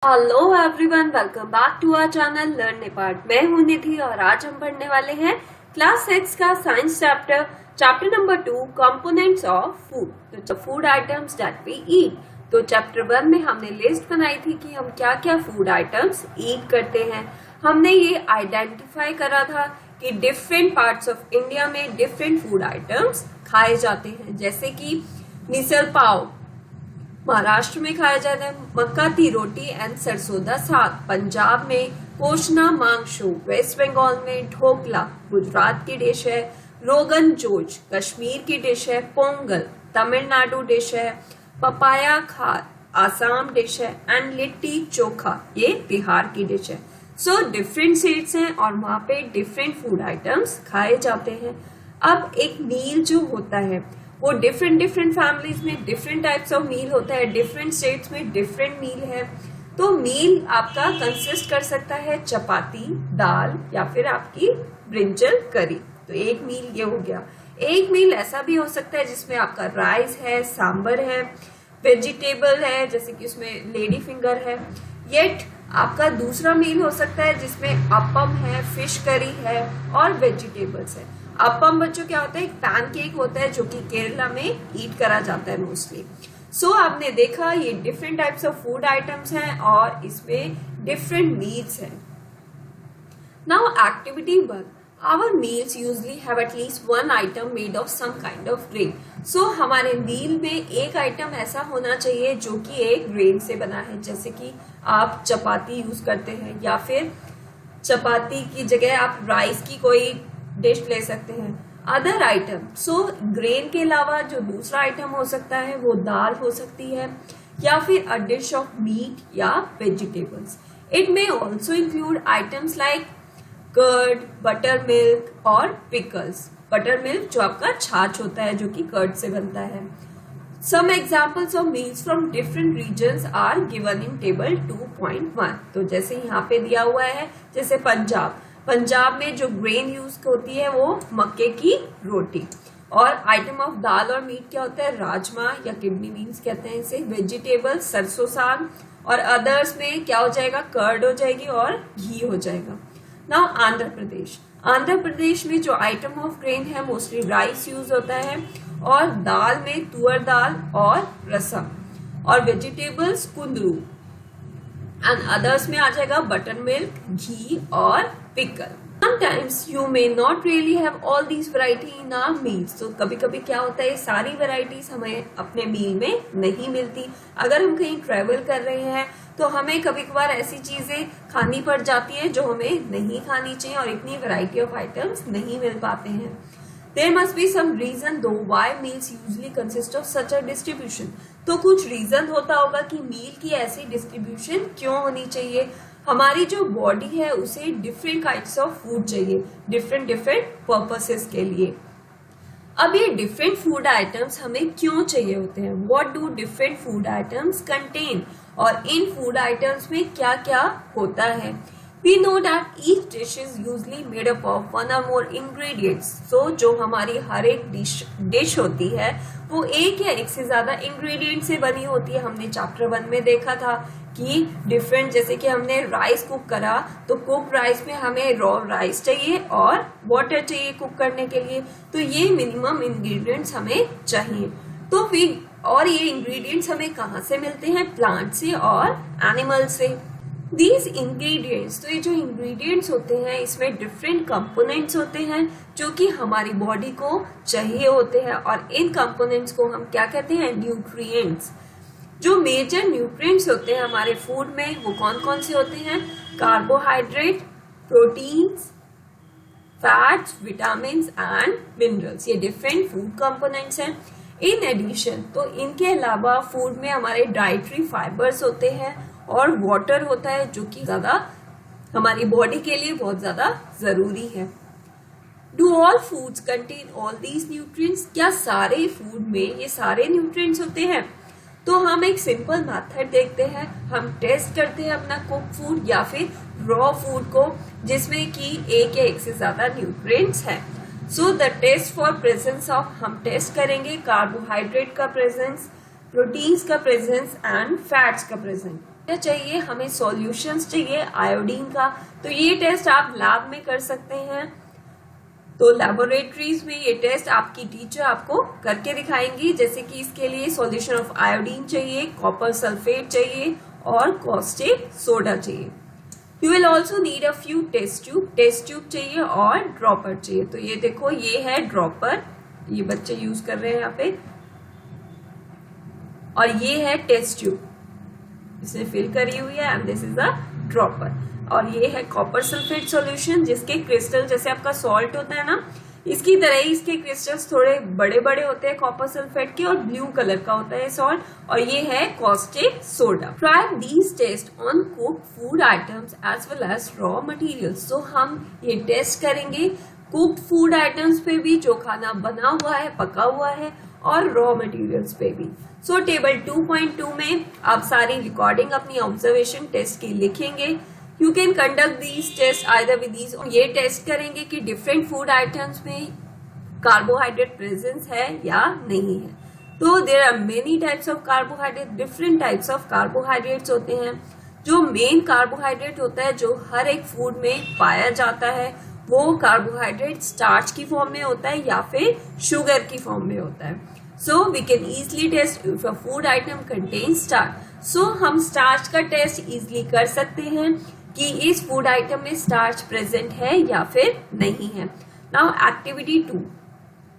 Hello everyone, welcome back to our channel Learn Nepal. मैं हूं निधि और आज हम पढ़ने वाले हैं क्लास 6 का science chapter number 2 components of food. तो food items that we eat. तो चैप्टर 1 में हमने लिस्ट बनाई थी कि हम क्या क्या फूड आइटम्स ईट करते हैं। हमने ये आइडेंटिफाई करा था कि डिफरेंट पार्ट्स ऑफ इंडिया में डिफरेंट फूड आइटम्स खाए जाते हैं, जैसे कि मिसल पाव महाराष्ट्र में खाया जाता है, मक्का की रोटी एंड सरसों दा साग पंजाब में, पोषना मांगशो वेस्ट बंगाल में, ढोकला गुजरात की डिश है, रोगन जोश कश्मीर की डिश है, पोंगल तमिलनाडु डिश है, पपाया खार आसाम डिश है एंड लिट्टी चोखा ये बिहार की डिश है। सो डिफरेंट स्टेट्स हैं और वहां पे डिफरेंट फूड आइटम्स खाए जाते हैं। अब एक मील जो होता है वो डिफरेंट फैमिलीज में डिफरेंट टाइप्स ऑफ मील होता है, डिफरेंट स्टेट्स में डिफरेंट मील है। तो मील आपका कंसिस्ट कर सकता है चपाती, दाल या फिर आपकी ब्रिंजल करी। तो एक मील ये हो गया। एक मील ऐसा भी हो सकता है जिसमें आपका राइस है, सांबर है, वेजिटेबल है जैसे कि उसमें लेडी फिंगर है। येट आपका दूसरा मील हो सकता है जिसमें अपम है, फिश करी है और वेजिटेबल्स है। अपम बच्चों क्या होता है, एक पैनकेक होता है जो कि केरला में ईट करा जाता है मोस्टली। सो आपने देखा ये different types of food items हैं और इसमें डिफरेंट मील्स हैं। Now activity 1, our meals usually have at least one item made of some kind of grain. So हमारे मील में एक आइटम ऐसा होना चाहिए जो कि एक ग्रेन से बना है, जैसे कि आप चपाती यूज करते हैं या फिर चपाती की जगह आप राइस की कोई डिश ले सकते हैं। अदर आइटम, सो ग्रेन के अलावा जो दूसरा आइटम हो सकता है वो दाल हो सकती है या फिर अ डिश ऑफ मीट या vegetables. It may also include items like curd, buttermilk और पिकल्स। बटर मिल्क जो आपका छाछ होता है जो कि कर्ड से बनता है। Some examples of meals from different regions are given in table 2.1। तो जैसे यहाँ पे दिया हुआ है, जैसे पंजाब में जो ग्रेन यूज होती है वो मक्के की रोटी। और आइटम ऑफ दाल और मीट क्या होता है, राजमा या किडनी बीन्स कहते हैं इसे। वेजिटेबल सरसों साग और अदर्स में क्या हो जाएगा, कर्ड हो जाएगी और घी हो जाएगा। नाउ आंध्र प्रदेश में जो आइटम ऑफ ग्रेन है मोस्टली राइस यूज होता है और दाल में तुअर दाल और रसम और वेजिटेबल्स कुंदरू एंड अदर्स में आ जाएगा बटर मिल्क, घी और pickle. Sometimes you may not really have all these variety in our meals। तो कभी कभी क्या होता है, सारी वेराइटीज हमें अपने मील में नहीं मिलती। अगर हम कहीं ट्रेवल कर रहे हैं तो हमें कभी कभार ऐसी चीजें खानी पड़ जाती है जो हमें नहीं खानी चाहिए और इतनी वैरायटी ऑफ आइटम्स नहीं मिल पाते हैं। There must be some reason though why meals usually consist of such a distribution। तो कुछ रीजन होता होगा कि मील की ऐसी डिस्ट्रीब्यूशन क्यों होनी चाहिए। हमारी जो बॉडी है उसे डिफरेंट काइंड्स ऑफ फूड चाहिए, डिफरेंट पर्पसेस के लिए। अब ये डिफरेंट फूड आइटम्स हमें क्यों चाहिए होते हैं, what do different food items contain, और इन फूड आइटम्स में क्या क्या होता है। We know that each dish is usually made up of one or more ingredients। So जो हमारी हर एक डिश होती है वो एक या एक से ज्यादा इंग्रेडिएंट से बनी होती है। हमने चैप्टर 1 में देखा था कि डिफरेंट, जैसे कि हमने राइस कुक करा तो कुक राइस में हमें रॉ राइस चाहिए और वाटर चाहिए कुक करने के लिए। तो ये मिनिमम इंग्रेडिएंट्स हमें चाहिए। तो फिर और ये इंग्रेडिएंट्स हमें कहाँ से मिलते हैं, प्लांट से और एनिमल से। These ingredients, तो ये जो इंग्रेडिएंट्स होते हैं इसमें डिफरेंट कंपोनेंट्स होते हैं जो कि हमारी बॉडी को चाहिए होते हैं और इन कंपोनेंट्स को हम क्या कहते हैं, न्यूट्रिएंट्स। जो मेजर न्यूट्रिएंट्स होते हैं हमारे फूड में वो कौन कौन से होते हैं, carbohydrate, proteins, fats, vitamin and minerals. ये डिफरेंट फूड कंपोनेंट्स हैं। इन एडिशन, तो इनके अलावा फूड में हमारे डाइटरी फाइबर्स होते हैं और वाटर होता है जो कि ज्यादा हमारी बॉडी के लिए बहुत ज्यादा जरूरी है। Do all foods contain all these nutrients, क्या सारे फूड में ये सारे न्यूट्रिएंट्स होते हैं। तो हम एक सिंपल मेथड देखते हैं, हम टेस्ट करते हैं अपना कुक फूड या फिर रॉ फूड को जिसमें कि एक या एक से ज्यादा न्यूट्रिएंट्स हैं। So the test for presence of, हम टेस्ट करेंगे कार्बोहाइड्रेट का प्रेजेंस, प्रोटीन्स का प्रेजेंस एंड फैट्स का प्रेजेंस। चाहिए, हमें सॉल्यूशंस चाहिए आयोडीन का। तो ये टेस्ट आप लैब में कर सकते हैं। तो लेबोरेटरीज में ये टेस्ट आपकी टीचर आपको करके दिखाएंगी, जैसे कि इसके लिए सॉल्यूशन ऑफ आयोडीन चाहिए, कॉपर सल्फेट चाहिए और कॉस्टिक सोडा चाहिए। You will also need a few test tube चाहिए और ड्रॉपर चाहिए। तो ये देखो, ये है ड्रॉपर, ये बच्चे यूज कर रहे हैं यहाँ पे, और ये है टेस्ट ट्यूब, इसने फिल करी हुई है, and this is a dropper. और ये है कॉपर सल्फेट सॉल्यूशन, जिसके क्रिस्टल जैसे आपका सॉल्ट होता है ना, इसकी तरह ही इसके क्रिस्टल्स थोड़े बड़े बड़े होते हैं कॉपर सल्फेट के, और ब्लू कलर का होता है सॉल्ट। और ये है caustic soda. Try these test on cooked food items as well as raw materials. तो हम ये टेस्ट करेंगे कुक्ड फूड आइटम्स पे भी, जो खाना बना हुआ है, पका हुआ है, और रॉ मटेरियल्स पे भी। सो टेबल 2.2 में आप सारी रिकॉर्डिंग अपनी ऑब्जर्वेशन टेस्ट की लिखेंगे। You can conduct these test either with these. ये टेस्ट करेंगे कि डिफरेंट फूड आइटम्स में कार्बोहाइड्रेट प्रेजेंस है या नहीं है। तो there are many types of carbohydrate, different types of carbohydrates होते हैं। जो मेन कार्बोहाइड्रेट होता है, जो हर एक फूड में पाया जाता है, वो कार्बोहाइड्रेट स्टार्च की फॉर्म में होता है या फिर शुगर की फॉर्म में होता है। So we can easily test if a food item contain starch. So हम स्टार्च का टेस्ट इजिली कर सकते हैं कि इस फूड आइटम में स्टार्च प्रेजेंट है या फिर नहीं है। Now activity 2,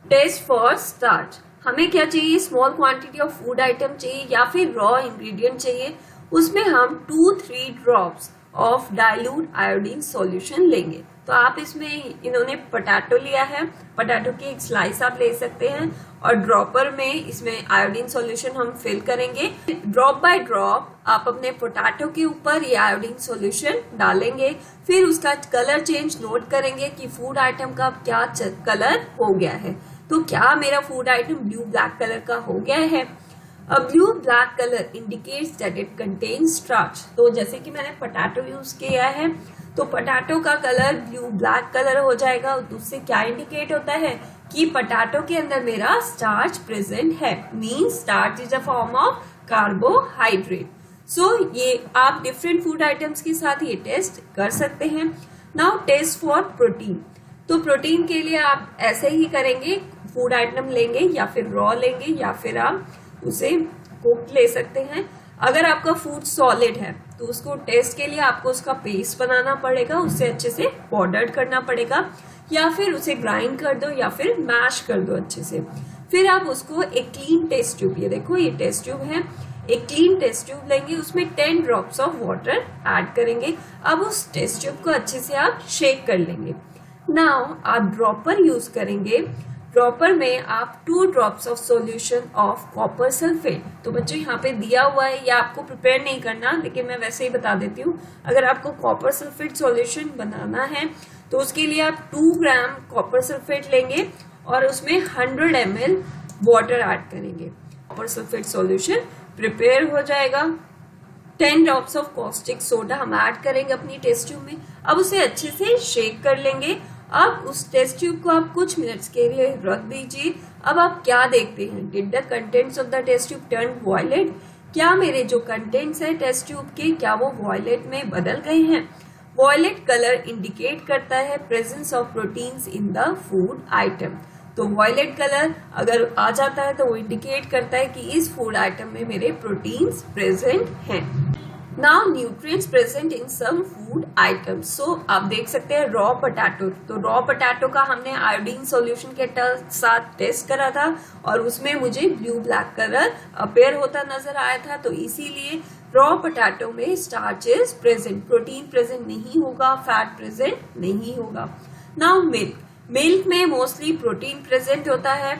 test for starch. हमें क्या चाहिए? Small quantity of food item चाहिए या फिर रॉ इंग्रेडिएंट चाहिए। उसमें हम 2-3 drops of dilute iodine solution लेंगे। तो आप इसमें, इन्होंने पोटैटो लिया है, पोटैटो की एक स्लाइस आप ले सकते हैं, और ड्रॉपर में इसमें आयोडीन सॉल्यूशन हम फिल करेंगे। ड्रॉप बाय ड्रॉप आप अपने पोटैटो के ऊपर ये आयोडीन सॉल्यूशन डालेंगे, फिर उसका कलर चेंज नोट करेंगे कि फूड आइटम का क्या कलर हो गया है। तो क्या मेरा food item blue black colour का हो गया है? A blue black color indicates that it contains starch। तो जैसे कि मैंने पोटैटो यूज किया है, तो पोटैटो का कलर ब्लू ब्लैक कलर हो जाएगा। उससे क्या इंडिकेट होता है कि पोटैटो के अंदर मेरा स्टार्च प्रेजेंट है, means starch is a form of carbohydrate. So ये आप डिफरेंट फूड आइटम्स के साथ ये टेस्ट कर सकते हैं। Now test for protein. तो प्रोटीन के लिए आप ऐसे ही करेंगे, फूड आइटम लेंगे या फिर रॉ लेंगे या फिर आप उसे कुक ले सकते हैं। अगर आपका फूड सॉलिड है तो उसको टेस्ट के लिए आपको उसका पेस्ट बनाना पड़ेगा, उससे अच्छे से पाउडर करना पड़ेगा, या फिर उसे ग्राइंड कर दो या फिर मैश कर दो अच्छे से। फिर आप उसको एक क्लीन टेस्ट ट्यूब, ये देखो ये टेस्ट ट्यूब है, एक क्लीन टेस्ट ट्यूब लेंगे, उसमें 10 ड्रॉप्स ऑफ वाटर ऐड करेंगे। अब उस टेस्ट ट्यूब को अच्छे से आप शेक कर लेंगे। नाउ आप ड्रॉपर यूज करेंगे। ड्रॉपर में आप 2 drops of solution of copper sulphate. तो बच्चों यहाँ पे दिया हुआ है, या आपको प्रिपेयर नहीं करना, लेकिन मैं वैसे ही बता देती हूँ। अगर आपको कॉपर सल्फेट सॉल्यूशन बनाना है तो उसके लिए आप 2 ग्राम कॉपर सल्फेट लेंगे और उसमें 100 ml वाटर ऐड करेंगे। कॉपर सल्फेट सॉल्यूशन प्रिपेयर हो जाएगा। 10 ड्रॉप्स ऑफ कॉस्टिक सोडा हम ऐड करेंगे अपनी टेस्ट ट्यूब में। अब उसे अच्छे से शेक कर लेंगे। अब उस टेस्ट ट्यूब को आप कुछ मिनट्स के लिए रख दीजिए। अब आप क्या देखते हैं? Did the contents of the test tube turn violet? क्या मेरे जो कंटेंट्स है टेस्ट ट्यूब के, क्या वो वॉयलेट में बदल गए हैं? वॉयलेट कलर इंडिकेट करता है presence of proteins in the food item. तो वॉयलेट कलर अगर आ जाता है तो वो इंडिकेट करता है कि इस फूड आइटम में मेरे प्रोटीन्स प्रेजेंट हैं। Now nutrients present in some food items. So आप देख सकते हैं रॉ पोटैटो। तो रॉ पोटैटो का हमने आयोडीन सॉल्यूशन के साथ टेस्ट करा था और उसमें मुझे ब्लू ब्लैक कलर अपेयर होता नजर आया था। तो इसीलिए रॉ पोटैटो में starch is present, protein present नहीं होगा, फैट प्रेजेंट नहीं होगा। नाउ मिल्क में मोस्टली प्रोटीन प्रेजेंट होता है।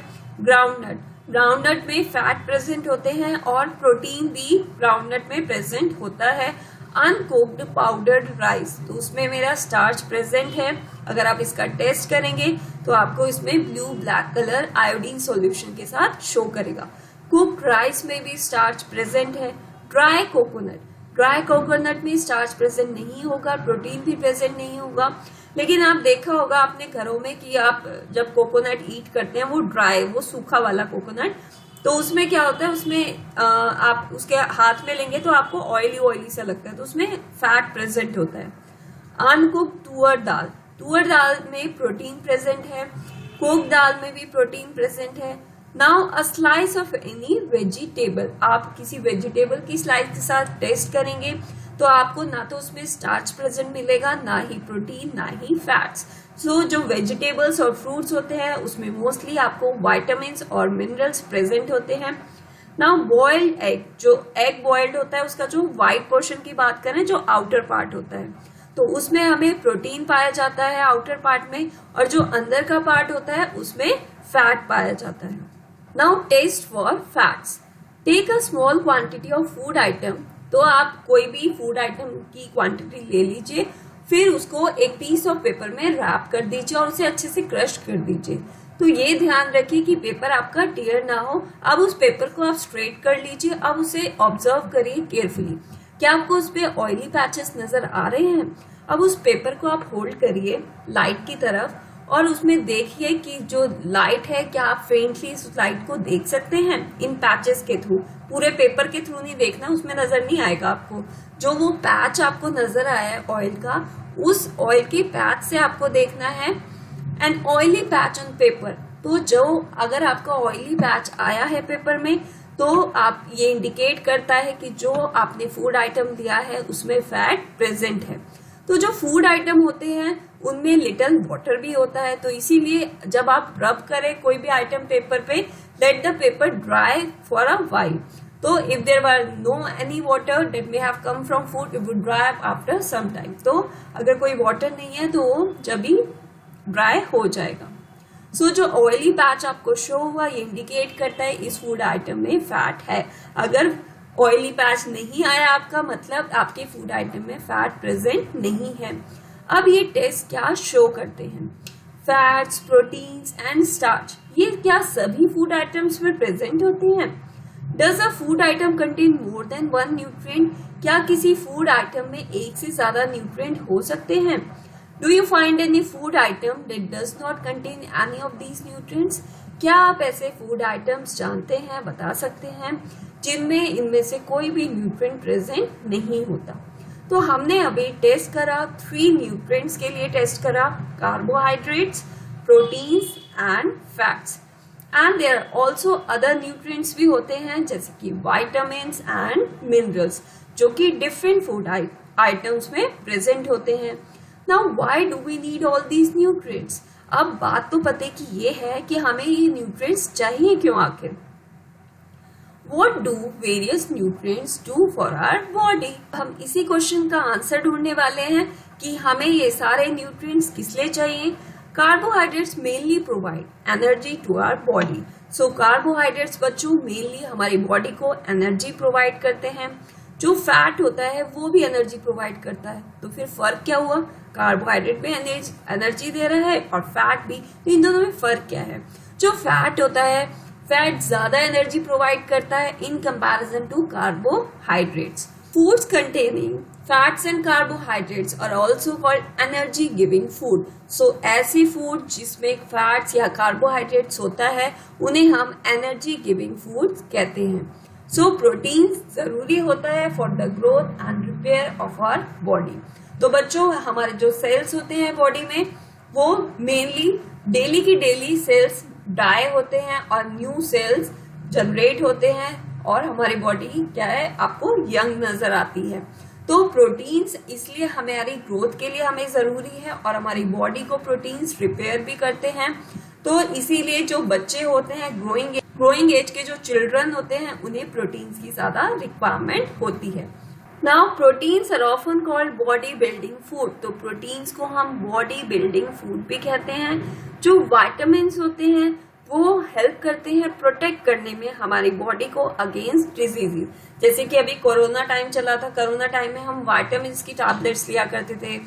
ग्राउंडनट में फैट प्रेजेंट होते हैं और प्रोटीन भी ग्राउंडनट में प्रेजेंट होता है। अनकुक्ड पाउडर्ड राइस, तो उसमें मेरा स्टार्च प्रेजेंट है। अगर आप इसका टेस्ट करेंगे तो आपको इसमें blue black colour iodine solution के साथ शो करेगा। कुक्ड राइस में भी स्टार्च प्रेजेंट है। ड्राई कोकोनट में स्टार्च प्रेजेंट नहीं होगा, प्रोटीन भी प्रेजेंट नहीं होगा। लेकिन आप देखा होगा अपने घरों में कि आप जब कोकोनट ईट करते हैं वो ड्राई, वो सूखा वाला कोकोनट तो उसमें क्या होता है, उसमें आप उसके हाथ में लेंगे तो आपको ऑयली ऑयली सा लगता है, तो उसमें फैट प्रेजेंट होता है। अनकुक्ड तुअर दाल में प्रोटीन प्रेजेंट है, कुक दाल में भी प्रोटीन प्रेजेंट है। Now a slice of any vegetable, आप किसी वेजिटेबल की स्लाइस के साथ टेस्ट करेंगे तो आपको ना तो उसमें स्टार्च प्रेजेंट मिलेगा, ना ही प्रोटीन, ना ही फैट्स। सो जो वेजिटेबल्स और फ्रूट्स होते हैं उसमें मोस्टली आपको विटामिन्स और मिनरल्स प्रेजेंट होते हैं। नाउ बॉइल्ड एग, जो एग बॉइल्ड होता है उसका जो व्हाइट पोर्शन की बात करें, जो आउटर पार्ट होता है, तो उसमें हमें प्रोटीन पाया जाता है आउटर पार्ट में, और जो अंदर का पार्ट होता है उसमें फैट पाया जाता है। Now test for fats, take a small quantity of food item, तो आप कोई भी फूड आइटम की क्वांटिटी ले लीजिए, फिर उसको एक पीस ऑफ पेपर में रैप कर दीजिए और उसे अच्छे से क्रश कर दीजिए। तो ये ध्यान रखिए कि पेपर आपका टियर ना हो। अब उस पेपर को आप स्ट्रेट कर लीजिए, अब उसे ऑब्जर्व करिए केयरफुली, क्या आपको उस पे ऑयली पैचेस नजर आ रहे हैं? अब उस पेपर को आप होल्ड करिए लाइट की तरफ और उसमें देखिए कि जो लाइट है, क्या आप फेंटली इस लाइट को देख सकते हैं इन पैचेस के थ्रू। पूरे पेपर के थ्रू नहीं देखना, उसमें नजर नहीं आएगा आपको। जो वो पैच आपको नजर आया है ऑयल का, उस ऑयल के पैच से आपको देखना है। An oily patch on paper, तो जो अगर आपका ऑयली पैच आया है पेपर में, तो आप ये इंडिकेट करता है कि जो आपने फूड आइटम लिया है उसमें फैट प्रेजेंट है। तो जो फूड आइटम होते हैं उनमें लिटिल वाटर भी होता है, तो इसीलिए जब आप रब करें कोई भी आइटम पेपर पे, let the paper dry for a while. तो if there were no any water that may have come from food, it would dry after some time. तो अगर कोई वाटर नहीं है तो वो जब भी ड्राई हो जाएगा। सो जो ऑयली पैच आपको शो हुआ, ये इंडिकेट करता है इस फूड आइटम में फैट है। अगर ऑयली पैच नहीं आया आपका, मतलब आपके फूड आइटम में फैट प्रेजेंट नहीं है। अब ये टेस्ट क्या शो करते हैं? फैट्स, प्रोटीन्स एंड स्टार्च, ये क्या सभी फूड आइटम्स में प्रेजेंट होते हैं? Does a food item contain more than one nutrient, क्या किसी फूड आइटम में एक से ज्यादा न्यूट्रिएंट हो सकते हैं? Do you find any food item that does not contain any of these nutrients, क्या आप ऐसे फूड आइटम्स जानते हैं, बता सकते हैं जिनमें इनमें से कोई भी न्यूट्रिएंट प्रेजेंट नहीं होता? तो हमने अभी टेस्ट करा 3 न्यूट्रिएंट्स के लिए टेस्ट करा, carbohydrates, proteins and fats. And there are also other nutrients भी होते हैं जैसे कि विटामिन्स एंड मिनरल्स, जो कि डिफरेंट फूड आइटम्स में प्रेजेंट होते हैं। Now why do we need all these nutrients? अब बात तो पते की ये है कि हमें ये न्यूट्रिएंट्स चाहिए क्यों आखिर? What do various nutrients do for our body? हम इसी क्वेश्चन का आंसर ढूंढने वाले हैं कि हमें ये सारे न्यूट्रिएंट्स किस लिए चाहिए। Carbohydrates mainly provide energy to our body. So carbohydrates बच्चों मेनली हमारी बॉडी को एनर्जी प्रोवाइड करते हैं। जो फैट होता है वो भी एनर्जी प्रोवाइड करता है। तो फिर फर्क क्या हुआ? कार्बोहाइड्रेट भी एनर्जी दे रहा है और फैट भी, तो इन दोनों में फर्क क्या है? जो फैट होता है, फैट ज्यादा एनर्जी प्रोवाइड करता है in comparison to carbohydrates. Foods containing fats and carbohydrates are also called energy giving food. So ऐसी फूड जिसमें फैट्स या कार्बोहाइड्रेट्स होता है उन्हें हम एनर्जी गिविंग फूड कहते हैं। सो प्रोटीन जरूरी होता है for the growth and repair of our body. तो बच्चों, हमारे जो सेल्स होते हैं बॉडी में, वो मेनली डेली की डेली सेल्स डाई होते हैं और न्यू सेल्स जनरेट होते हैं और हमारी बॉडी क्या है, आपको यंग नजर आती है। तो प्रोटीन्स इसलिए हमारी ग्रोथ के लिए हमें जरूरी है और हमारी बॉडी को प्रोटीन्स रिपेयर भी करते हैं। तो इसीलिए जो बच्चे होते हैं, ग्रोइंग एज के जो चिल्ड्रन होते हैं, उन्हें प्रोटीन्स की ज्यादा रिक्वायरमेंट होती है। Now proteins are often called body building food. तो प्रोटीन्स को हम बॉडी बिल्डिंग फूड भी कहते हैं। जो विटामिन्स होते हैं वो हेल्प करते हैं प्रोटेक्ट करने में हमारी बॉडी को अगेंस्ट डिजीजेस। जैसे कि अभी कोरोना टाइम चला था, कोरोना टाइम में हम विटामिन्स की टैबलेट्स लिया करते थे,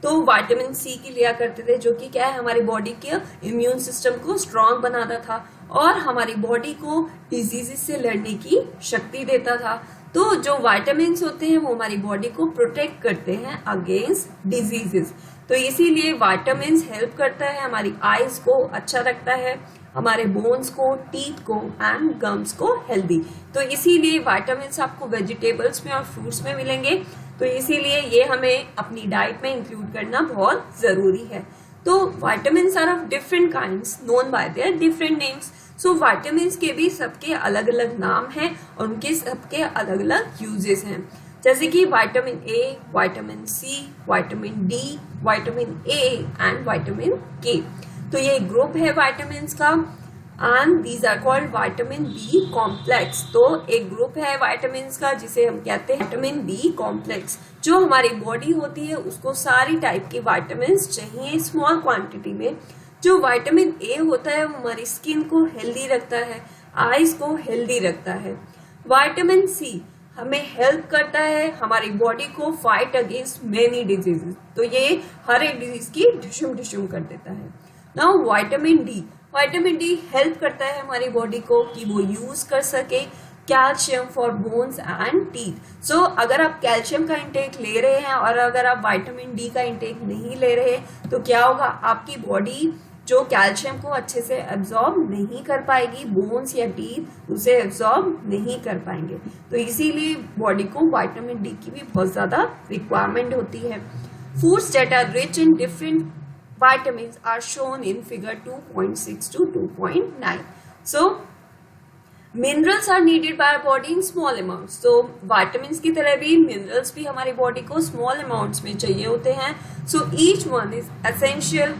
तो विटामिन सी की लिया करते थे, जो कि क्या है, हमारी बॉडी के इम्यून सिस्टम को स्ट्रांग बनाता था और हमारी बॉडी को डिजीजेस से लड़ने की शक्ति देता था। तो जो विटामिन्स होते हैं वो हमारी बॉडी को प्रोटेक्ट करते हैं अगेंस्ट डिजीजेस। तो इसीलिए विटामिन्स हेल्प करता है, हमारी आईज को अच्छा रखता है, हमारे बोन्स को, टीथ को एंड गम्स को हेल्दी। तो इसीलिए विटामिन्स आपको वेजिटेबल्स में और फ्रूट्स में मिलेंगे, तो इसीलिए ये हमें अपनी डाइट में इंक्लूड करना बहुत जरूरी है। तो vitamins are of different kinds known by their different names. So vitamins के भी सबके अलग अलग नाम हैं और उनके सबके अलग अलग यूजेस हैं, जैसे कि vitamin A, vitamin C, vitamin D, vitamin A and vitamin K. तो ये ग्रुप है विटामिन्स का and these are called vitamin B complex. तो एक ग्रुप है विटामिन्स का जिसे हम कहते हैं विटामिन बी कॉम्प्लेक्स। जो हमारी बॉडी होती है उसको सारी टाइप की विटामिन्स चाहिए स्मॉल क्वांटिटी में। जो विटामिन ए होता है वो हमारी स्किन को हेल्दी रखता है, आईज को हेल्दी रखता है। विटामिन सी हमें हेल्प करता है हमारी बॉडी को फाइट अगेंस्ट मेनी डिजीजेस, तो ये हर एक डिजीज की ढिशुम कर देता है। नाउ विटामिन डी हेल्प करता है हमारी बॉडी को कि वो यूज कर सके calcium for bones and teeth. So अगर आप कैल्शियम का इंटेक ले रहे हैं और अगर आप विटामिन डी का इंटेक नहीं ले रहे तो क्या होगा, आपकी बॉडी जो कैल्शियम को अच्छे से एब्जॉर्ब नहीं कर पाएगी, बोन्स या टीथ उसे एब्जॉर्ब नहीं कर पाएंगे। तो इसीलिए बॉडी को विटामिन डी की भी बहुत ज्यादा रिक्वायरमेंट होती है। Foods that are rich in different vitamins are shown in figure 2.6 to 2.9. So minerals are needed by our body in small amounts. So vitamins की तरह भी minerals भी हमारी body को small amounts में चाहिए होते हैं. So each one is essential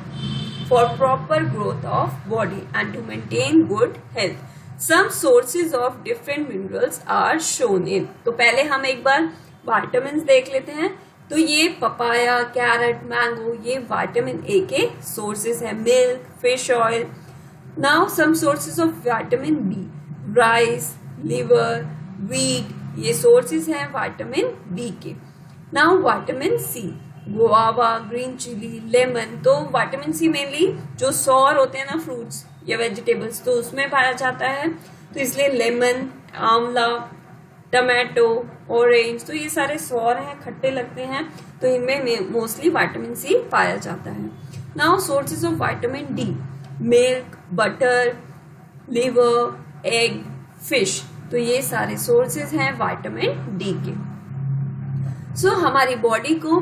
for proper growth of body and to maintain good health. Some sources of different minerals are shown in. तो पहले हम एक बार vitamins देख लेते हैं। तो ये पपाया, कैरेट, मैंगो ये विटामिन ए के सोर्सेज है। Milk, fish oil. Now some sources of vitamin B, rice, liver, wheat ये सोर्सेज हैं विटामिन बी के। Now vitamin C, guava, green chilli, lemon. तो विटामिन सी मेनली जो sour होते हैं ना फ्रूट्स या वेजिटेबल्स, तो उसमें पाया जाता है। तो इसलिए लेमन, आंवला, टमाटो, ऑरेंज, तो ये सारे सॉर हैं, खट्टे लगते हैं, तो इनमें मोस्टली विटामिन सी पाया जाता है। Now sources of vitamin D, milk, butter, liver, egg, fish. तो ये सारे सोर्सेज हैं विटामिन डी के। सो हमारी बॉडी को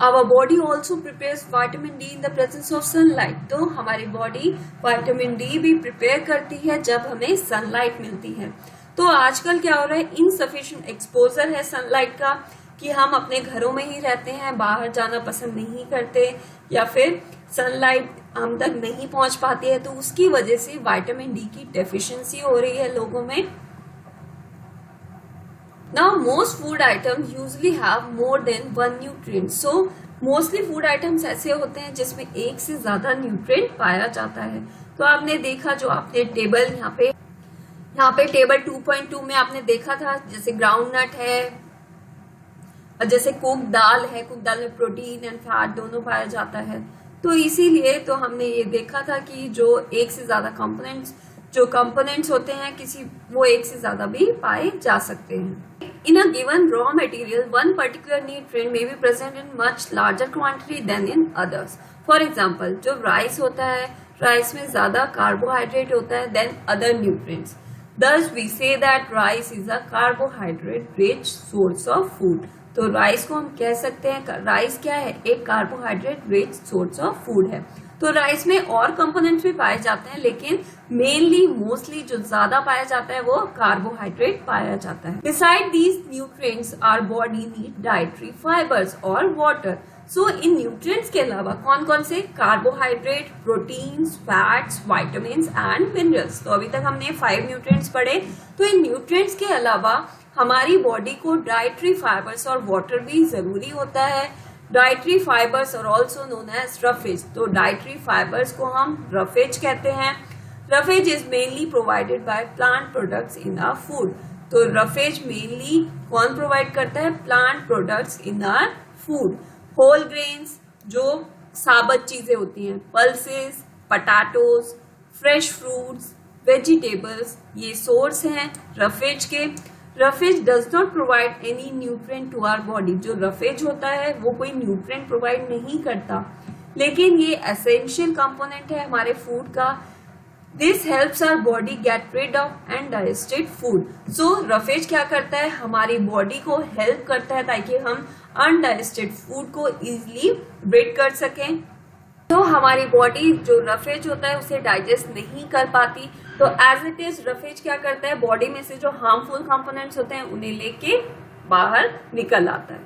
Our body also prepares vitamin D in the presence of sunlight. तो हमारी बॉडी विटामिन डी भी प्रिपेयर करती है जब हमें सनलाइट मिलती है। तो आजकल क्या हो रहा है, इनसफिशिएंट एक्सपोजर है सनलाइट का, कि हम अपने घरों में ही रहते हैं, बाहर जाना पसंद नहीं करते या फिर सनलाइट हम तक नहीं पहुंच पाती है, तो उसकी वजह से विटामिन डी की डेफिशिएंसी हो रही है लोगों में। Now most food items usually have more than one nutrient. So mostly food items ऐसे होते हैं जिसमें एक से ज्यादा न्यूट्रिएंट पाया जाता है। तो आपने देखा जो आपने टेबल यहाँ पे टेबल 2.2 में आपने देखा था, जैसे ग्राउंड नट है और जैसे कुक दाल है, कुक दाल में प्रोटीन एंड फैट दोनों पाया जाता है। तो इसीलिए तो हमने ये देखा था कि जो एक से ज्यादा कंपोनेंट्स होते हैं किसी, वो एक से ज्यादा भी पाए जा सकते हैं। In a given raw material, one particular nutrient may be present in much larger quantity than in others. For example, जो राइस होता है, राइस में ज्यादा कार्बोहाइड्रेट होता है than other nutrients. Thus, we say that rice is a carbohydrate-rich source of food. तो rice को हम कह सकते हैं, राइस क्या है, एक carbohydrate rich source of food है। तो राइस में और कंपोनेंट्स भी पाए जाते हैं, लेकिन मेनली मोस्टली जो ज्यादा पाया जाता है वो कार्बोहाइड्रेट पाया जाता है। Beside these nutrients, our body need dietary fibers और water. सो इन न्यूट्रिएंट्स के अलावा कौन कौन से, carbohydrate, proteins, fats, vitamins and minerals. तो अभी तक हमने 5 न्यूट्रिएंट्स पढ़े। तो इन न्यूट्रिएंट्स के अलावा हमारी बॉडी को डाइटरी फाइबर्स और वाटर भी जरूरी होता है। Dietary fibres are also known as roughage. तो डाइटरी फाइबर्स को हम रफेज कहते हैं। Roughage is mainly provided by plant products in our food. तो रफेज मेनली कौन प्रोवाइड करता है, plant products in our food. Whole grains जो साबुत चीजें होती हैं, pulses, potatoes, fresh fruits, vegetables, ये सोर्स हैं रफेज के। Roughage does not provide any nutrient to our body. जो रफेज होता है वो कोई न्यूट्रिएंट प्रोवाइड नहीं करता, लेकिन ये एसेंशियल कंपोनेंट है हमारे फूड का। This helps our body get rid of undigested food. So roughage क्या करता है, हमारी बॉडी को हेल्प करता है ताकि हम अनडाइजेस्टेड फूड को इजिली रिड कर सकें। तो हमारी बॉडी जो रफेज होता है उसे डाइजेस्ट नहीं कर पाती, तो एज इट इज रफेज क्या करता है, बॉडी में से जो हार्मफुल कंपोनेंट्स होते हैं उन्हें लेके बाहर निकल आता है।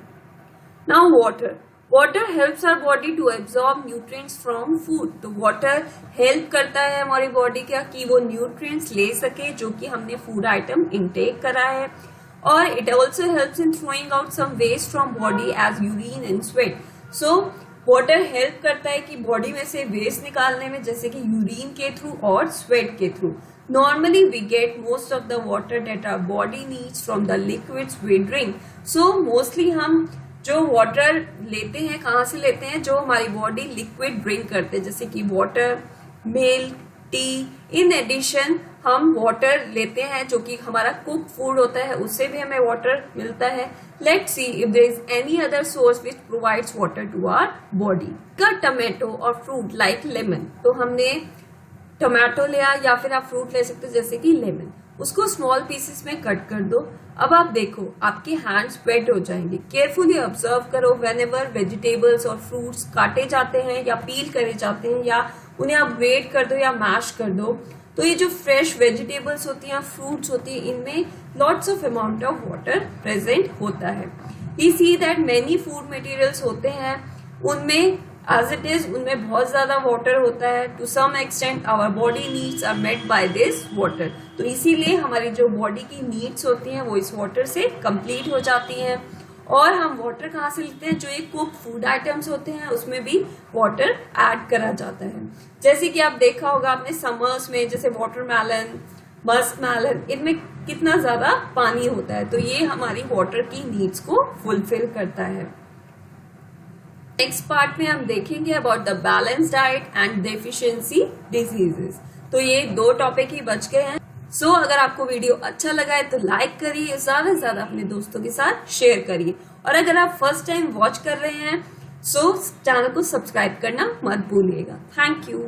Now water, water helps our body to absorb nutrients from food. तो वाटर हेल्प करता है हमारी बॉडी का कि वो न्यूट्रिएंट्स ले सके जो कि हमने फूड आइटम इनटेक करा है। और it also helps in throwing out some waste from body as urine and sweat. So water help करता है कि बॉडी में से वेस्ट निकालने में, जैसे कि यूरिन के थ्रू और स्वेट के through. Normally we get most of the water that our body needs from the liquids we drink. So mostly हम जो वाटर लेते हैं कहाँ से लेते हैं, जो हमारी बॉडी लिक्विड ड्रिंक करते हैं, जैसे कि water, milk, tea. In addition हम वाटर लेते हैं जो कि हमारा कुक फूड होता है, उससे भी हमें वाटर मिलता है। Let's see if there is any other source which provides water to our body. का टोमेटो और फ्रूट लाइक लेमन, तो हमने टोमेटो लिया या फिर आप फ्रूट ले सकते हो जैसे कि लेमन, उसको स्मॉल पीसेस में कट कर दो। अब आप देखो आपके हैंड्स वेट हो जाएंगे। केयरफुली ऑब्जर्व करो व्हेनेवर वेजिटेबल्स और फ्रूट्स काटे जाते हैं या पील करे जाते हैं या उन्हें आप ग्रेट कर दो या मैश कर दो, तो ये जो फ्रेश वेजिटेबल्स होती हैं, फ्रूट्स होती हैं, इनमें lots of amount of water present होता है। We see that many food materials होते हैं उनमें एज इट इज उनमें बहुत ज्यादा वाटर होता है। To some extent our body needs are met by this water. तो इसीलिए हमारी जो बॉडी की नीड्स होती हैं वो इस वाटर से कंप्लीट हो जाती हैं। और हम वाटर कहाँ से लेते हैं, जो ये कुक फूड आइटम्स होते हैं उसमें भी वाटर ऐड करा जाता है। जैसे कि आप देखा होगा आपने समर्स में, जैसे वाटरमेलन, मस्कमेलन, इनमें कितना ज्यादा पानी होता है, तो ये हमारी वाटर की नीड्स को फुलफिल करता है। नेक्स्ट पार्ट में हम देखेंगे about the balance diet and deficiency diseases. तो ये 2 टॉपिक ही बच गए हैं। सो अगर आपको वीडियो अच्छा लगा है तो लाइक करिए, ज्यादा से ज्यादा अपने दोस्तों के साथ शेयर करिए, और अगर आप फर्स्ट टाइम वॉच कर रहे हैं सो चैनल को सब्सक्राइब करना मत भूलिएगा। Thank you.